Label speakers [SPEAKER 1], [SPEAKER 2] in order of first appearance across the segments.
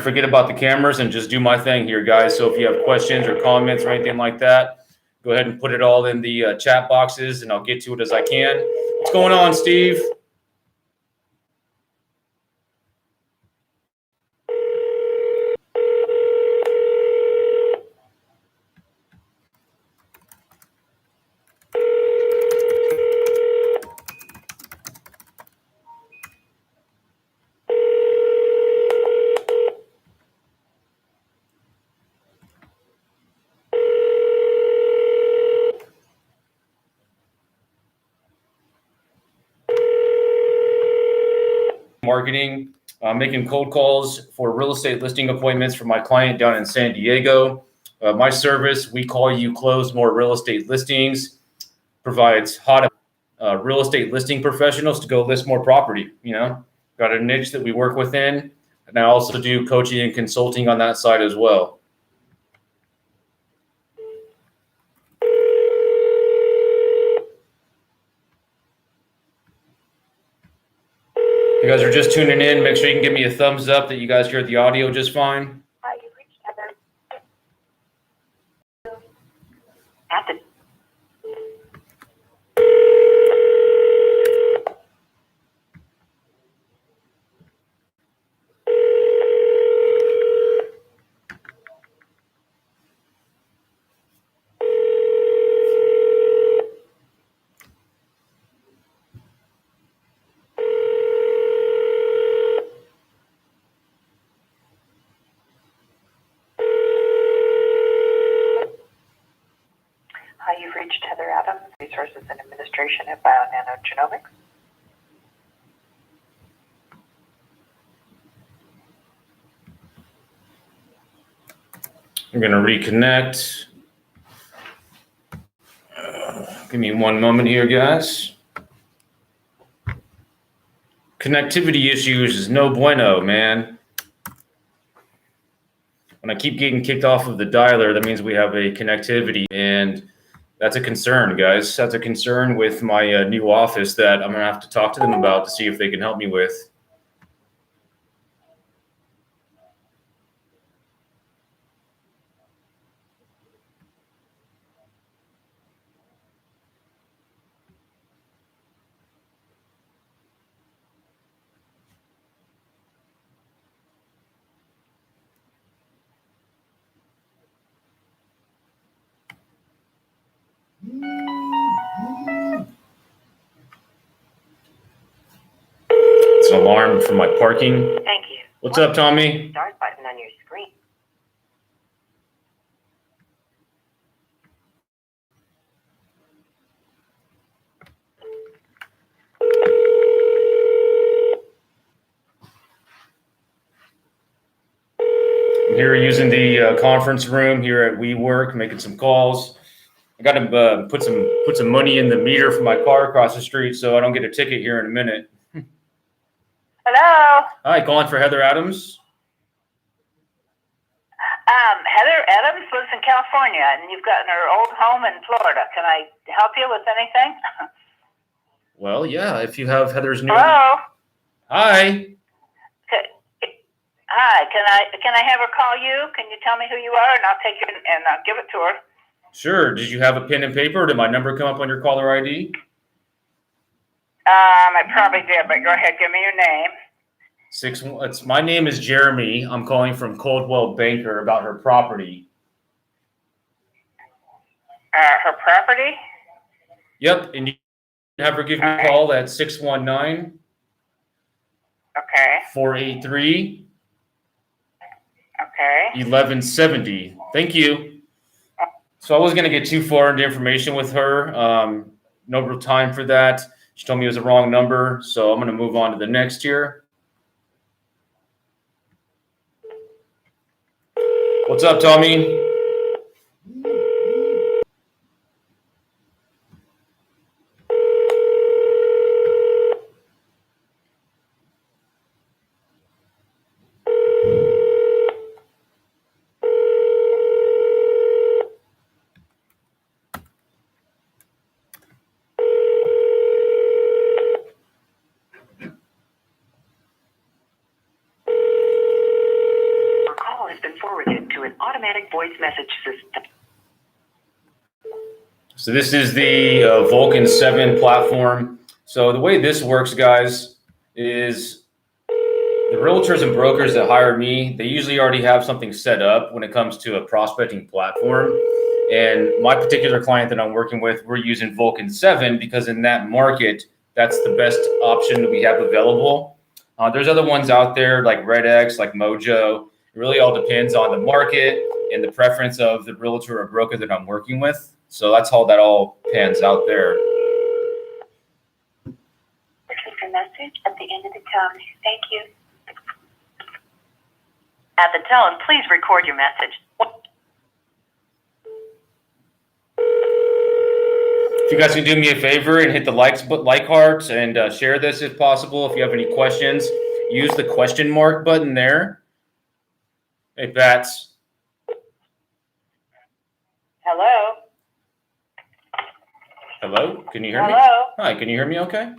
[SPEAKER 1] forget about the cameras and just do my thing here, guys. So if you have questions or comments or anything like that, go ahead and put it all in the chat boxes, and I'll get to it as I can. What's going on, Steve? Marketing, making cold calls for real estate listing appointments for my client down in San Diego. My service, we call you close more real estate listings, provides hot real estate listing professionals to go list more property. Got a niche that we work within, and I also do coaching and consulting on that side as well. If you guys are just tuning in, make sure you can give me a thumbs up that you guys hear the audio just fine.
[SPEAKER 2] Hi, you've reached Heather. Hi, you've reached Heather Adams, Resources and Administration at Bionanogenomics.
[SPEAKER 1] I'm going to reconnect. Give me one moment here, guys. Connectivity issues is no bueno, man. When I keep getting kicked off of the dialer, that means we have a connectivity, and that's a concern, guys. That's a concern with my new office that I'm going to have to talk to them about to see if they can help me with. It's an alarm for my parking.
[SPEAKER 2] Thank you.
[SPEAKER 1] What's up, Tommy?
[SPEAKER 2] Start button on your screen.
[SPEAKER 1] I'm here using the conference room here at WeWork, making some calls. I got to put some money in the meter for my car across the street so I don't get a ticket here in a minute.
[SPEAKER 2] Hello.
[SPEAKER 1] Hi, calling for Heather Adams.
[SPEAKER 2] Heather Adams lives in California, and you've gotten her old home in Florida. Can I help you with anything?
[SPEAKER 1] Well, yeah, if you have Heather's new...
[SPEAKER 2] Hello.
[SPEAKER 1] Hi.
[SPEAKER 2] Hi. Can I have her call you? Can you tell me who you are, and I'll take it and I'll give it to her.
[SPEAKER 1] Sure. Did you have a pen and paper, or did my number come up on your caller ID?
[SPEAKER 2] I probably did, but go ahead. Give me your name.
[SPEAKER 1] My name is Jeremy. I'm calling from Coldwell Banker about her property.
[SPEAKER 2] Her property?
[SPEAKER 1] Yep, and you have her give me a call at 619.
[SPEAKER 2] Okay.
[SPEAKER 1] 483.
[SPEAKER 2] Okay.
[SPEAKER 1] 1170. Thank you. So I wasn't going to get too far into information with her. No real time for that. She told me it was the wrong number, so I'm going to move on to the next here. What's up, Tommy?
[SPEAKER 3] an automatic voice message system.
[SPEAKER 1] So this is the Vulcan 7 platform. So the way this works, guys, is the realtors and brokers that hire me, they usually already have something set up when it comes to a prospecting platform. And my particular client that I'm working with, we're using Vulcan 7 because in that market, that's the best option that we have available. There's other ones out there like RedX, like Mojo. It really all depends on the market and the preference of the realtor or broker that I'm working with. So that's how that all pans out there.
[SPEAKER 3] Record your message at the end of the tone. Thank you. At the tone, please record your message.
[SPEAKER 1] If you guys can do me a favor and hit the like hearts and share this if possible. If you have any questions, use the question mark button there. Hey, Bats.
[SPEAKER 2] Hello?
[SPEAKER 1] Hello? Can you hear me?
[SPEAKER 2] Hello?
[SPEAKER 1] Hi, can you hear me okay?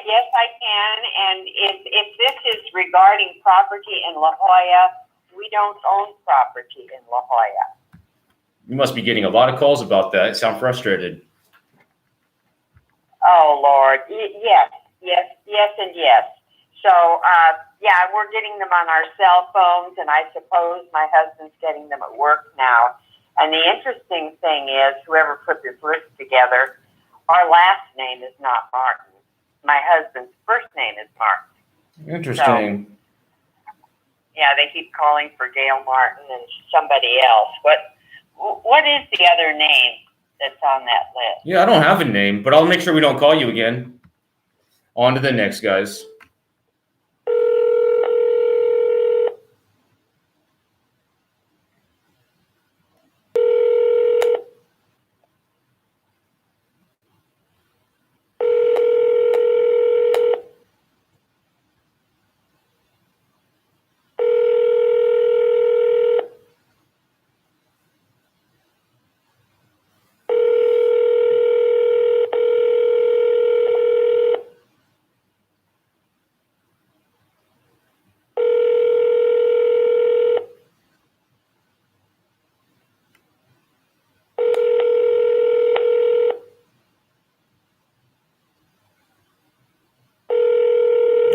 [SPEAKER 2] Yes, I can. And if this is regarding property in La Jolla, we don't own property in La Jolla.
[SPEAKER 1] You must be getting a lot of calls about that. You sound frustrated.
[SPEAKER 2] Oh, Lord. Yes. So, yeah, we're getting them on our cell phones, and I suppose my husband's getting them at work now. And the interesting thing is, whoever put this list together, our last name is not Martin. My husband's first name is Martin.
[SPEAKER 1] Interesting.
[SPEAKER 2] So, yeah, they keep calling for Gail Martin and somebody else. What is the other name that's on that list?
[SPEAKER 1] Yeah, I don't have a name, but I'll make sure we don't call you again. On to the next, guys.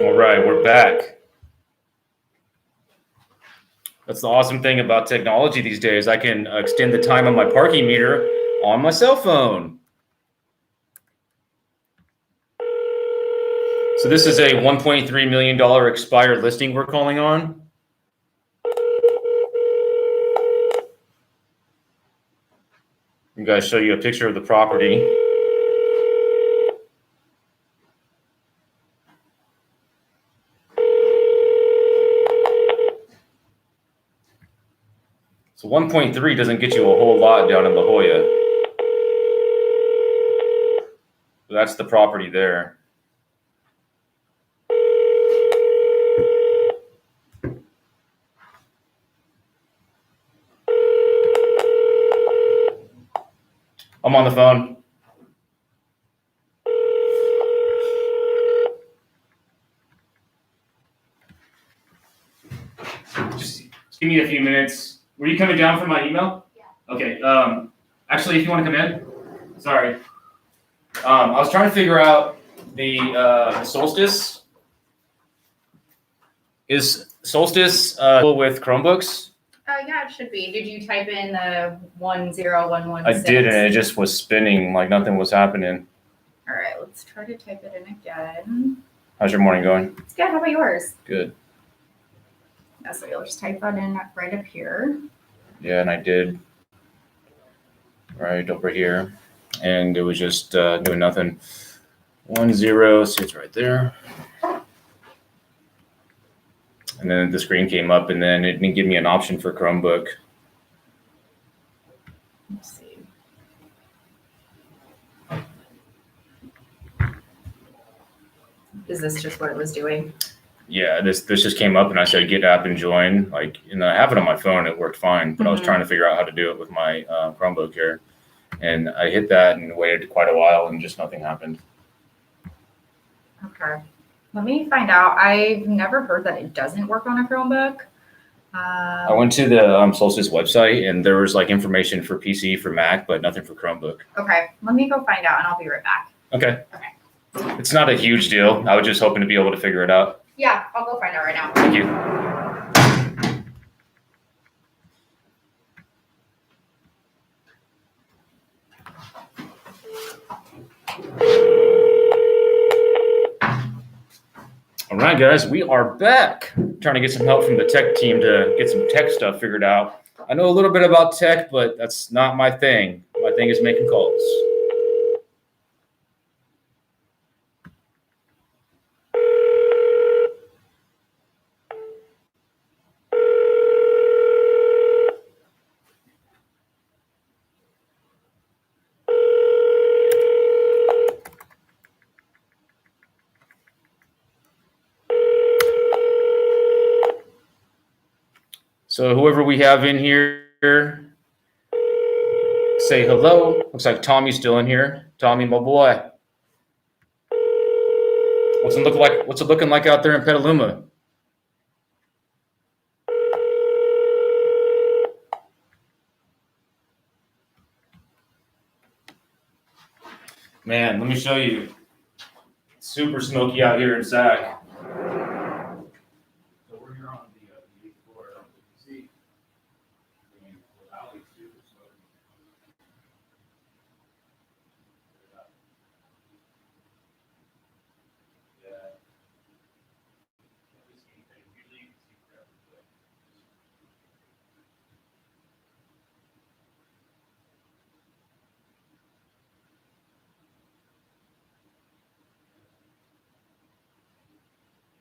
[SPEAKER 1] All right, we're back. That's the awesome thing about technology these days. I can extend the time on my parking meter on my cell phone. So this is a $1.3 million expired listing we're calling on. You guys show you a picture of the property. So 1.3 doesn't get you a whole lot down in La Jolla. So that's the property there. I'm on the phone. Just give me a few minutes. Were you coming down for my email? Yeah. Okay. Actually, if you want to come in. Sorry. I was trying to figure out the Solstice. Is Solstice with Chromebooks?
[SPEAKER 4] Yeah, it should be. Did you type in the 10116?
[SPEAKER 1] I did, and it just was spinning like nothing was happening.
[SPEAKER 4] All right, let's try to type it in again.
[SPEAKER 1] How's your morning going?
[SPEAKER 4] It's good. How about yours?
[SPEAKER 1] Good.
[SPEAKER 4] Yeah, so you'll just type that in right up here.
[SPEAKER 1] Yeah, and I did. Right over here. And it was just doing nothing. 10, see it's right there. And then the screen came up, and then it didn't give me an option for Chromebook.
[SPEAKER 4] Let's see. Is this just what it was doing?
[SPEAKER 1] Yeah, this just came up, and I said get app and join. Like, and I have it on my phone. It worked fine, but I was trying to figure out how to do it with my Chromebook here. And I hit that and waited quite a while, and just nothing happened.
[SPEAKER 4] Okay. Let me find out. I've never heard that it doesn't work on a Chromebook.
[SPEAKER 1] I went to the Solstice website and there was like information for PC, for Mac, but nothing for Chromebook.
[SPEAKER 4] Okay, let me go find out and I'll be right back.
[SPEAKER 1] Okay.
[SPEAKER 4] Okay.
[SPEAKER 1] It's not a huge deal. I was just hoping to be able to figure it out.
[SPEAKER 4] Yeah, I'll go find out right now.
[SPEAKER 1] Thank you. All right, guys, we are back. Trying to get some help from the tech team to get some tech stuff figured out. I know a little bit about tech, but that's not my thing. My thing is making calls. So whoever we have in here, say hello. Looks like Tommy's still in here. Tommy, my boy. What's it look like? What's it looking like out there in Petaluma? Man, let me show you. It's super smoky out here in Sac. So we're here on the 8th floor. I don't know if you can see. The alley's super smoky. Yeah. Usually you can see forever, but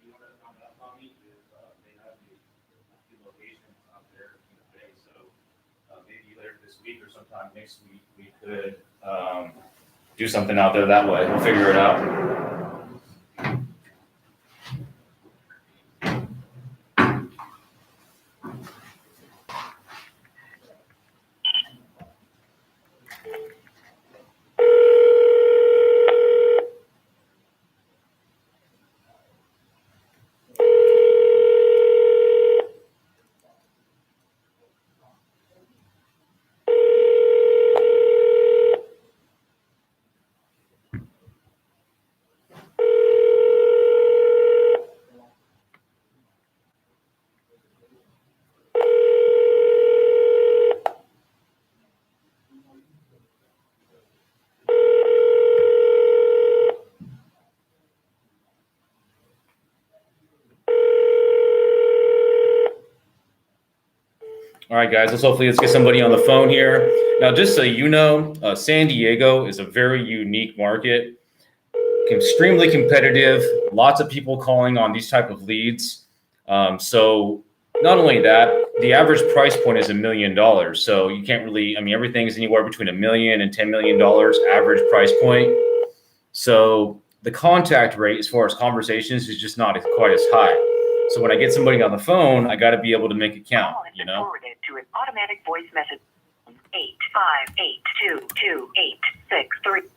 [SPEAKER 1] you know what I found out, Tommy, is they have a few locations out there in the Bay. So maybe later this week or sometime next week, we could do something out there that way. We'll figure it out. All right, guys, let's get somebody on the phone here. Now, just so you know, San Diego is a very unique market, extremely competitive, lots of people calling on these type of leads. So not only that, the average price point is $1 million. So you can't really, I mean, everything is anywhere between $1 million and $10 million average price point. So the contact rate as far as conversations is just not quite as high. So when I get somebody on the phone, I got to be able to make it count, you know?
[SPEAKER 3] Forwarded to an automatic voice message. 858228663.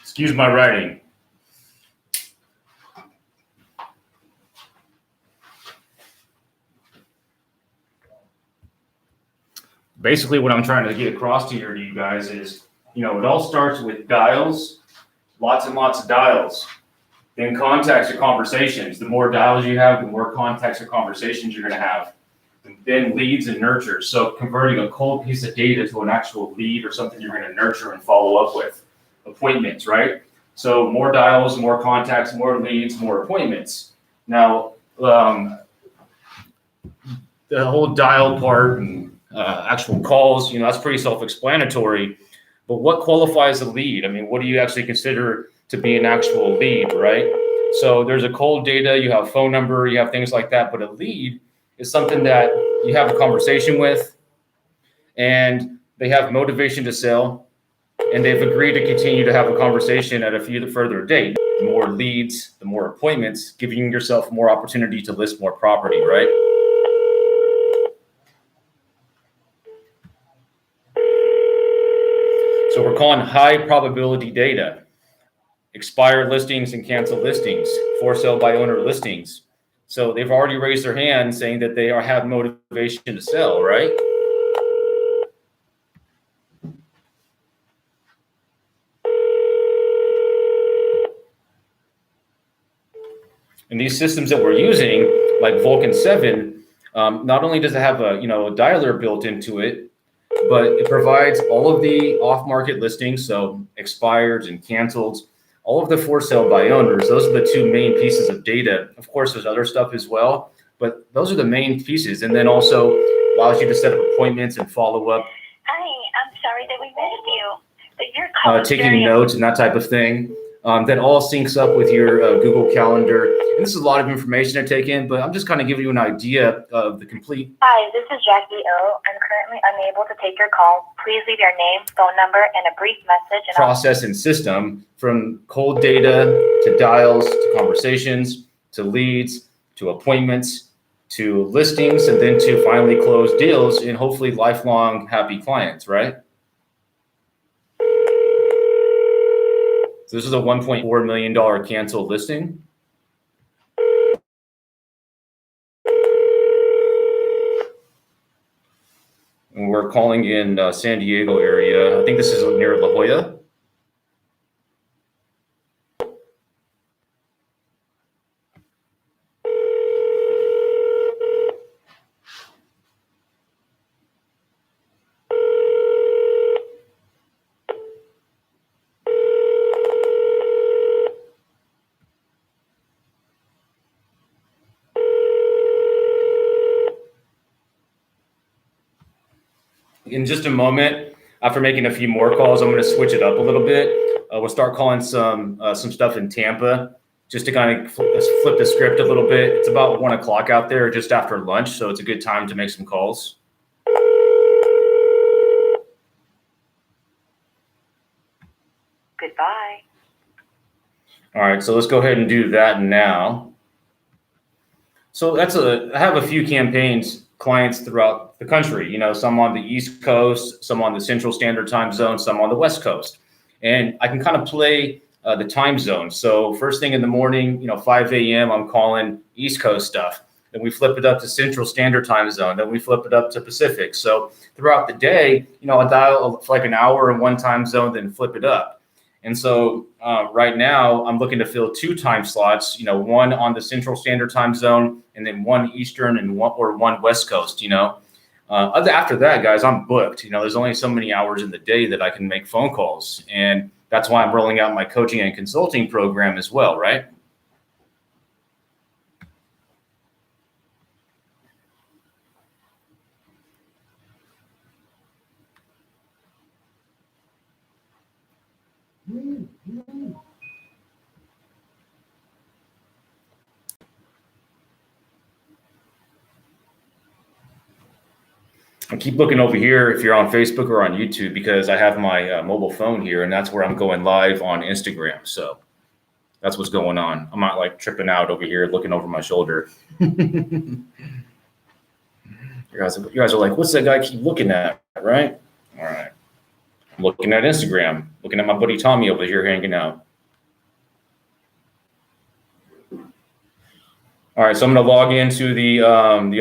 [SPEAKER 1] Excuse my writing. Basically, what I'm trying to get across to here to you guys is, you know, it all starts with dials, lots and lots of dials. Then contacts or conversations. The more dials you have, the more contacts or conversations you're going to have. And then leads and nurtures. So converting a cold piece of data to an actual lead or something you're going to nurture and follow up with. Appointments, right? So more dials, more contacts, more leads, more appointments. Now, the whole dial part and actual calls, that's pretty self-explanatory. But what qualifies a lead? I mean, what do you actually consider to be an actual lead, right? So there's a cold data, you have phone number, you have things like that. But a lead is something that you have a conversation with, and they have motivation to sell, and they've agreed to continue to have a conversation at a further date. The more leads, the more appointments, giving yourself more opportunity to list more property, right? So we're calling high probability data, expired listings and canceled listings, for sale by owner listings. So they've already raised their hand saying that they have motivation to sell, right? And these systems that we're using, like Vulcan 7, not only does it have a dialer built into it, but it provides all of the off-market listings, so expired and canceled, all of the for sale by owners. Those are the two main pieces of data. Of course, there's other stuff as well, but those are the main pieces. And then also allows you to set up appointments and follow up.
[SPEAKER 3] Hi, I'm sorry that we missed you, but your call is
[SPEAKER 1] taking
[SPEAKER 3] very
[SPEAKER 1] notes and that type of thing. That all syncs up with your Google Calendar. And this is a lot of information to take in, but I'm just kind of giving you an idea of the complete.
[SPEAKER 3] Hi, this is Jackie O. I'm currently unable to take your call. Please leave your name, phone number, and a brief message. And
[SPEAKER 1] process and system, from cold data to dials to conversations to leads to appointments to listings, and then to finally close deals and hopefully lifelong happy clients, right? So this is a $1.4 million canceled listing. And we're calling in San Diego area. I think this is near La Jolla. In just a moment, after making a few more calls, I'm going to switch it up a little bit. We'll start calling some stuff in Tampa, just to kind of flip the script a little bit. It's about 1 o'clock out there, just after lunch, so it's a good time to make some calls.
[SPEAKER 3] goodbye.
[SPEAKER 1] All right, so let's go ahead and do that now. So I have a few campaigns, clients throughout the country, some on the East Coast, some on the Central Standard Time Zone, some on the West Coast. And I can kind of play the time zone. So first thing in the morning, 5 a.m., I'm calling East Coast stuff. Then we flip it up to Central Standard Time Zone. Then we flip it up to Pacific. So throughout the day, I dial for like an hour in one time zone, then flip it up. And so right now I'm looking to fill 2 time slots, one on the Central Standard Time Zone and then one Eastern and one West Coast, After that, guys, I'm booked. There's only so many hours in the day that I can make phone calls. And that's why I'm rolling out my coaching and consulting program as well, right? I keep looking over here if you're on Facebook or on YouTube, because I have my mobile phone here, and that's where I'm going live on Instagram. So that's what's going on. I'm not like tripping out over here looking over my shoulder. You guys are like, what's that guy keep looking at, right? All right. I'm looking at Instagram, looking at my buddy Tommy over here hanging out. All right, so I'm going to log into the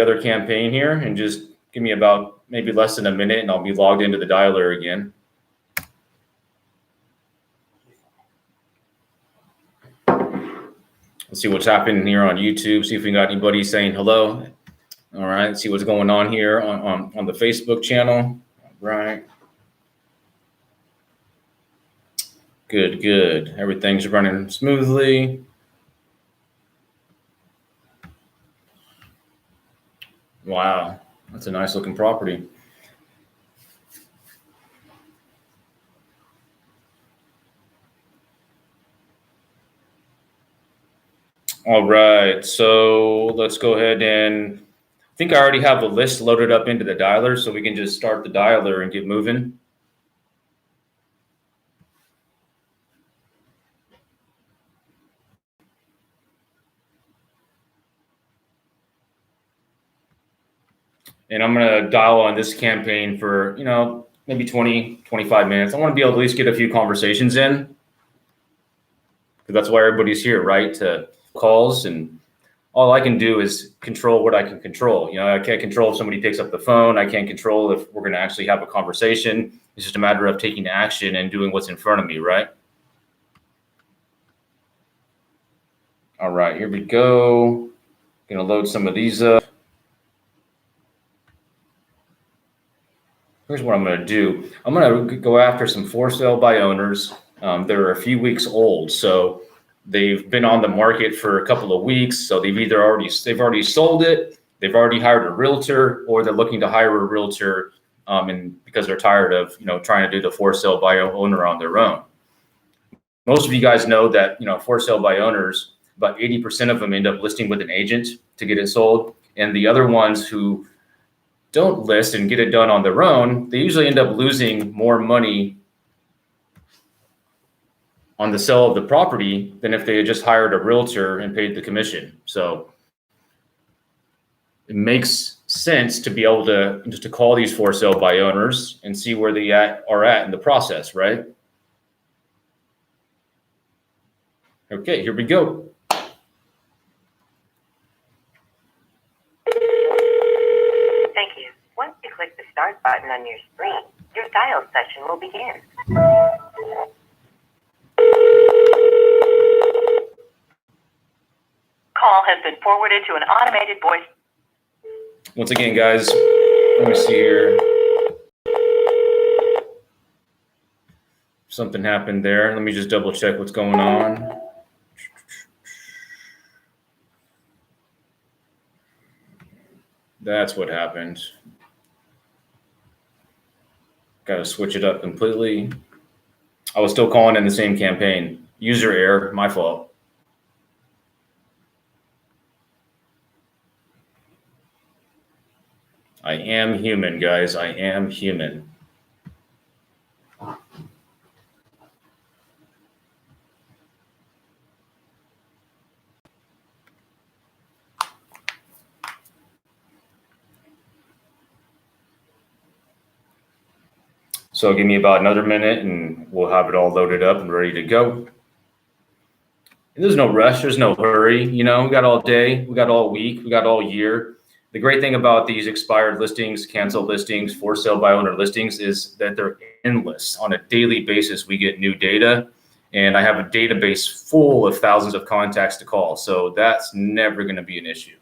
[SPEAKER 1] other campaign here and just give me about maybe less than a minute, and I'll be logged into the dialer again. Let's see what's happening here on YouTube. See if we got anybody saying hello. All right, see what's going on here on the Facebook channel. All right. Good. Everything's running smoothly. Wow, that's a nice looking property. All right, so let's go ahead and I think I already have the list loaded up into the dialer, so we can just start the dialer and get moving. And I'm going to dial on this campaign for, maybe 20, 25 minutes. I want to be able to at least get a few conversations in, because that's why everybody's here, right? To calls, and all I can do is control what I can control. I can't control if somebody picks up the phone. I can't control if we're going to actually have a conversation. It's just a matter of taking action and doing what's in front of me, right? All right, here we go. Going to load some of these up. Here's what I'm going to do. I'm going to go after some for sale by owners. They're a few weeks old, so they've been on the market for a couple of weeks. So they've already sold it, they've already hired a realtor, or they're looking to hire a realtor, and because they're tired of trying to do the for sale by owner on their own. Most of you guys know that for sale by owners, about 80% of them end up listing with an agent to get it sold, and the other ones who don't list and get it done on their own, they usually end up losing more money on the sale of the property than if they had just hired a realtor and paid the commission. So it makes sense to be able to just to call these for sale by owners and see where they are at in the process, right? Okay, here we go.
[SPEAKER 2] Thank you. Once you click the start button on your screen, your dial session will begin. Call has been forwarded to an automated voice.
[SPEAKER 1] Once again, guys, let me see here. Something happened there. Let me just double check what's going on. That's what happened. Got to switch it up completely. I was still calling in the same campaign. User error, my fault. I am human, guys. I am human. So give me about another minute and we'll have it all loaded up and ready to go. And there's no rush. There's no hurry. We got all day. We got all week. We got all year. The great thing about these expired listings, canceled listings, for sale by owner listings is that they're endless. On a daily basis, we get new data, and I have a database full of thousands of contacts to call. So that's never going to be an issue.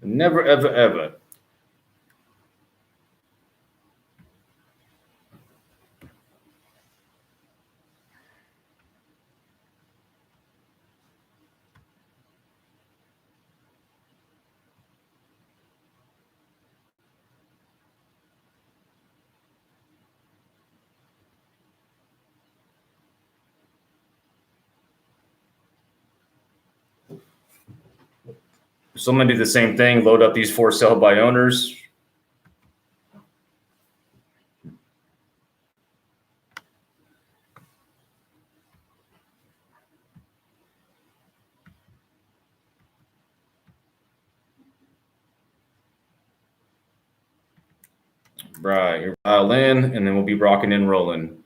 [SPEAKER 1] Never, ever, ever. So I'm going to do the same thing, load up these for sale by owners. Right, here, dial in, and then we'll be rocking and rolling.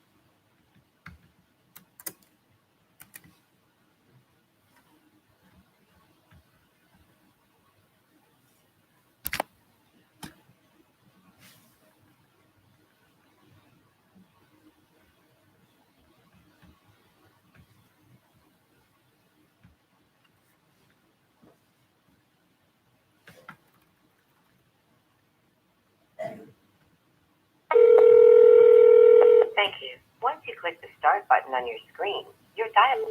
[SPEAKER 2] Thank you. Once you click the start button on your screen, Your dial.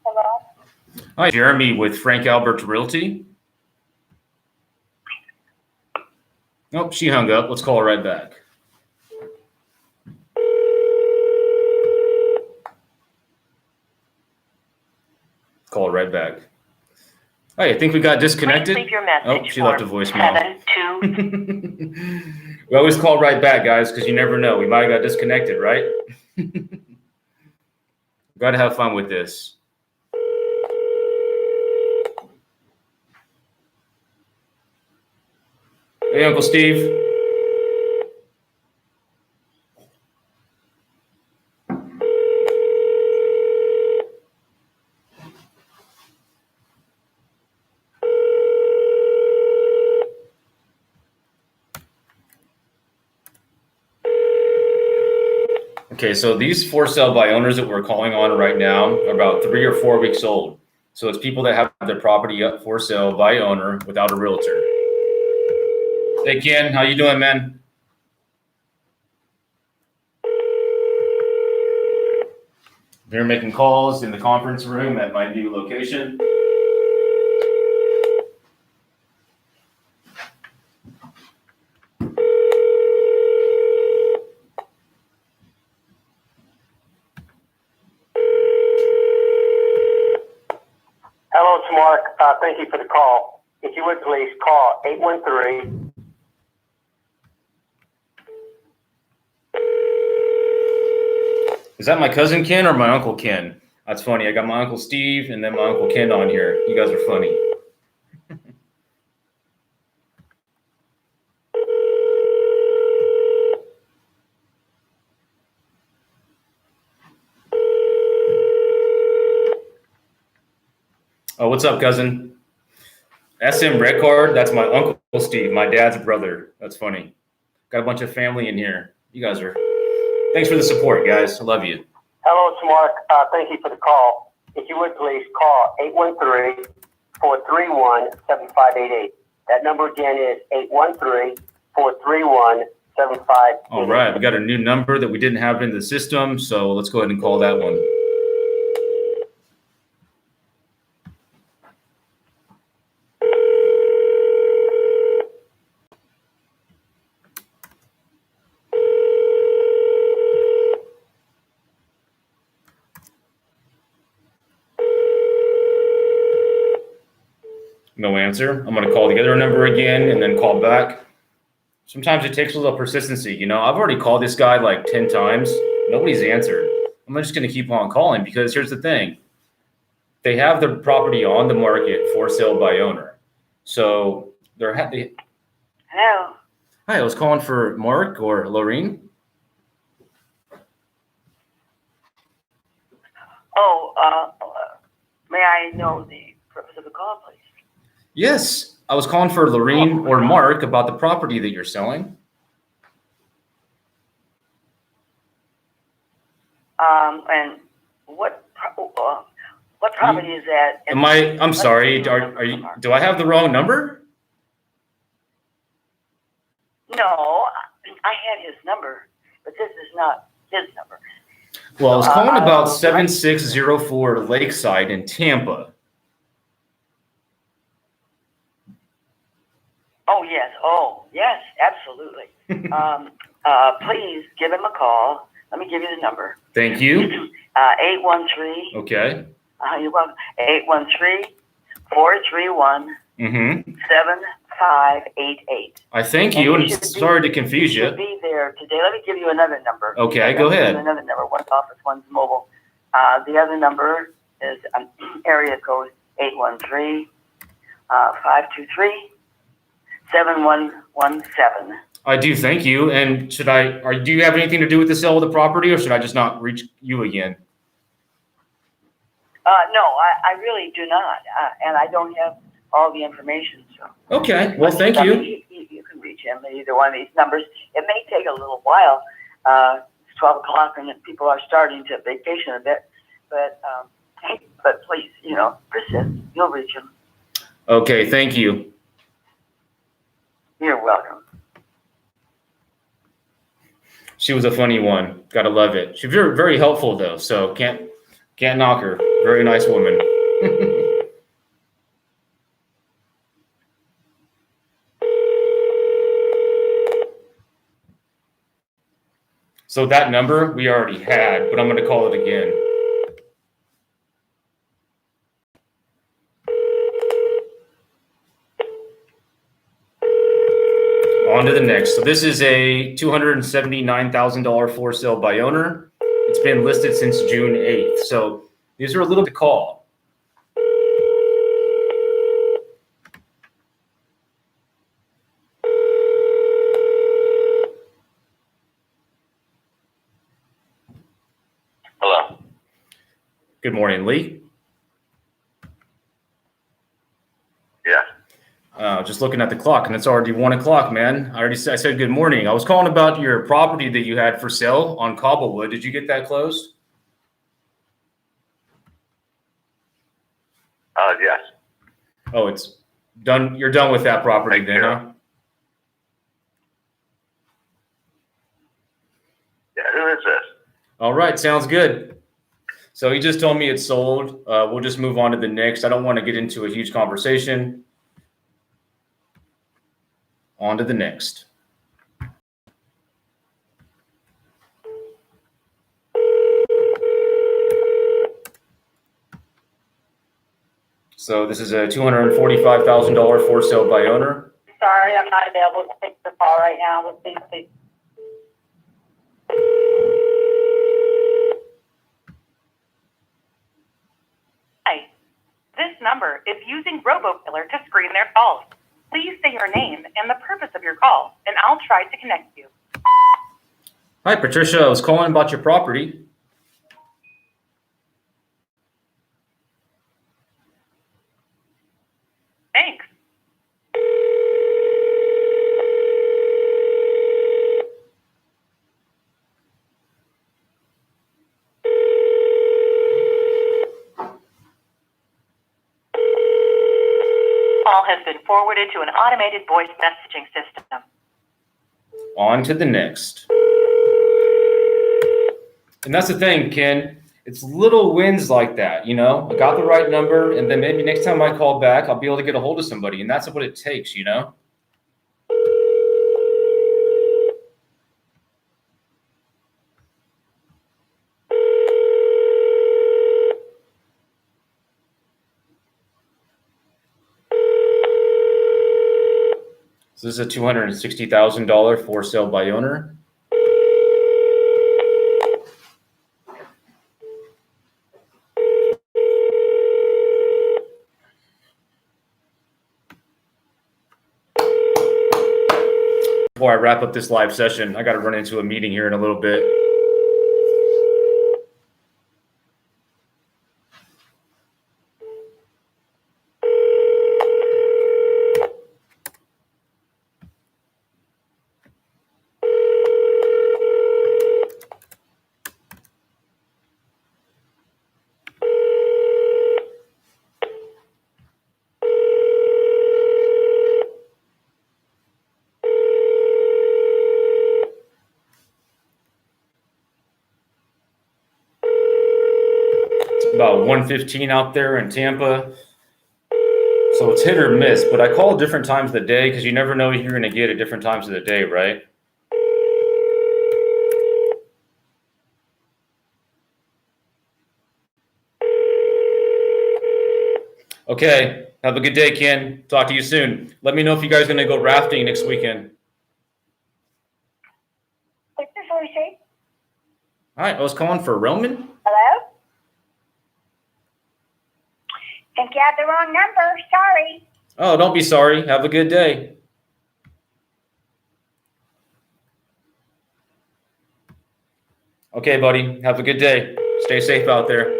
[SPEAKER 3] Hello?
[SPEAKER 1] Hi, Jeremy with Frank Albert Realty. Nope, she hung up. Let's call her right back. Call her right back. Hey, I think we got disconnected.
[SPEAKER 2] Please leave your message.
[SPEAKER 1] Oh, she left a voicemail.
[SPEAKER 2] 7-2.
[SPEAKER 1] We always call right back, guys, because you never know. We might have got disconnected, right? Got to have fun with this. Hey, Uncle Steve. Okay, so these for sale by owners that we're calling on right now are about 3 or 4 weeks old. So it's people that have their property up for sale by owner without a realtor. Hey, Ken, how you doing, man? They're making calls in the conference room at my new location.
[SPEAKER 5] Hello, it's Mark. Thank you for the call. If you would please call 813.
[SPEAKER 1] Is that my cousin Ken or my uncle Ken? That's funny. I got my uncle Steve and then my uncle Ken on here. You guys are funny. Oh, what's up, cousin? SM Red Card, that's my uncle Steve, my dad's brother. That's funny. Got a bunch of family in here. You guys are, thanks for the support, guys. I love you.
[SPEAKER 5] Hello, it's Mark. Thank you for the call. If you would please call 813-431-7588. That number again is 813-431-7588.
[SPEAKER 1] All right, we got a new number that we didn't have in the system, so let's go ahead and call that one. No answer. I'm going to call the other number again and then call back. Sometimes it takes a little persistency. You know, I've already called this guy like 10 times. Nobody's answered. I'm just going to keep on calling because here's the thing. They have the property on the market for sale by owner. So they're happy.
[SPEAKER 2] Hello.
[SPEAKER 1] Hi, I was calling for Mark or Lorene.
[SPEAKER 2] May I know the purpose of the call, please?
[SPEAKER 1] Yes, I was calling for Lorene or Mark about the property that you're selling.
[SPEAKER 2] And what property is that?
[SPEAKER 1] I'm sorry, are you, do I have the wrong number?
[SPEAKER 2] No, I had his number, but this is not his number.
[SPEAKER 1] Well, I was calling about 7604 Lakeside in Tampa.
[SPEAKER 2] Oh, yes, absolutely. Please give him a call. Let me give you the number.
[SPEAKER 1] Thank you.
[SPEAKER 2] 813.
[SPEAKER 1] Okay.
[SPEAKER 2] You're welcome. 813-431-7588.
[SPEAKER 1] I thank you, and sorry to confuse you.
[SPEAKER 2] Should be there today. Let me give you another number.
[SPEAKER 1] Okay, go ahead.
[SPEAKER 2] Another number. One's office, one's mobile. The other number is area code 813-523-7117.
[SPEAKER 1] I do, thank you. And do you have anything to do with the sale of the property, or should I just not reach you again?
[SPEAKER 2] No, I really do not, and I don't have all the information. So.
[SPEAKER 1] Okay, well, thank you.
[SPEAKER 2] You can reach him at either one of these numbers. It may take a little while. It's 12 o'clock, and people are starting to vacation a bit. But But please, persist. You'll reach him.
[SPEAKER 1] Okay, thank you.
[SPEAKER 2] You're welcome.
[SPEAKER 1] She was a funny one. Gotta love it. She's very, very helpful though, so can't knock her. Very nice woman. So that number we already had, but I'm going to call it again. On to the next. So this is a $279,000 for sale by owner. It's been listed since June 8th. So these are a little to call.
[SPEAKER 6] Hello.
[SPEAKER 1] Good morning, Lee.
[SPEAKER 6] Yeah.
[SPEAKER 1] Just looking at the clock, and it's already 1 o'clock, man. I said good morning. I was calling about your property that you had for sale on Cobblewood. Did you get that closed?
[SPEAKER 6] Yes.
[SPEAKER 1] Oh, it's done. You're done with that property then, huh?
[SPEAKER 6] Yeah. Who is this?
[SPEAKER 1] All right, sounds good. So he just told me it's sold. We'll just move on to the next. I don't want to get into a huge conversation. On to the next. So this is a $245,000 for sale by owner.
[SPEAKER 2] Sorry, I'm not available to take the call right now. Please.
[SPEAKER 7] Hi. This number is using RoboKiller to screen their calls. Please say your name and the purpose of your call, and I'll try to connect you.
[SPEAKER 1] Hi, Patricia. I was calling about your property.
[SPEAKER 7] Thanks. Call has been forwarded to an automated voice messaging system.
[SPEAKER 1] On to the next. And that's the thing, Ken. It's little wins like that, I got the right number, and then maybe next time I call back, I'll be able to get a hold of somebody, and that's what it takes, So this is a $260,000 for sale by owner. Before I wrap up this live session, I got to run into a meeting here in a little bit. About 1:15 out there in Tampa. So it's hit or miss, but I call different times of the day because you never know who you're going to get at different times of the day, right? Okay. Have a good day, Ken. Talk to you soon. Let me know if you guys are going to go rafting next weekend.
[SPEAKER 3] This is Lucy.
[SPEAKER 1] All right. I was calling for Roman.
[SPEAKER 3] Hello? Think you have the wrong number. Sorry.
[SPEAKER 1] Oh, don't be sorry. Have a good day. Okay, buddy. Have a good day. Stay safe out there.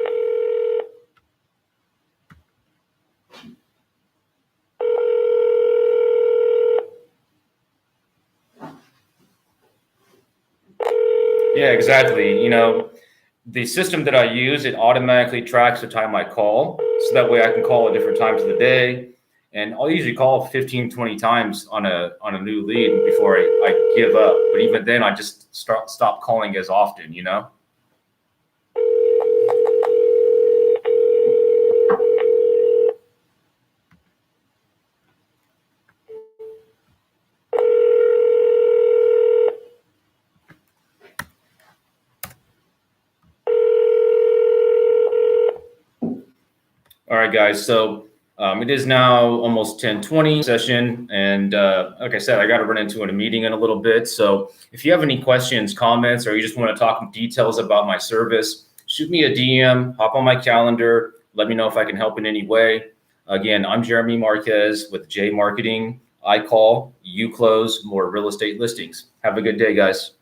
[SPEAKER 1] Yeah, exactly. the system that I use, it automatically tracks the time I call. So that way I can call at different times of the day. And I'll usually call 15, 20 times on a new lead before I give up. But even then, I just stop calling as often, you know? All right, guys. So it is now almost 10:20 session. And like I said, I got to run into a meeting in a little bit. So if you have any questions, comments, or you just want to talk in details about my service, shoot me a DM, hop on my calendar. Let me know if I can help in any way. Again, I'm Jeremy Marquez with jmarqeting. I call, you close more real estate listings. Have a good day, guys.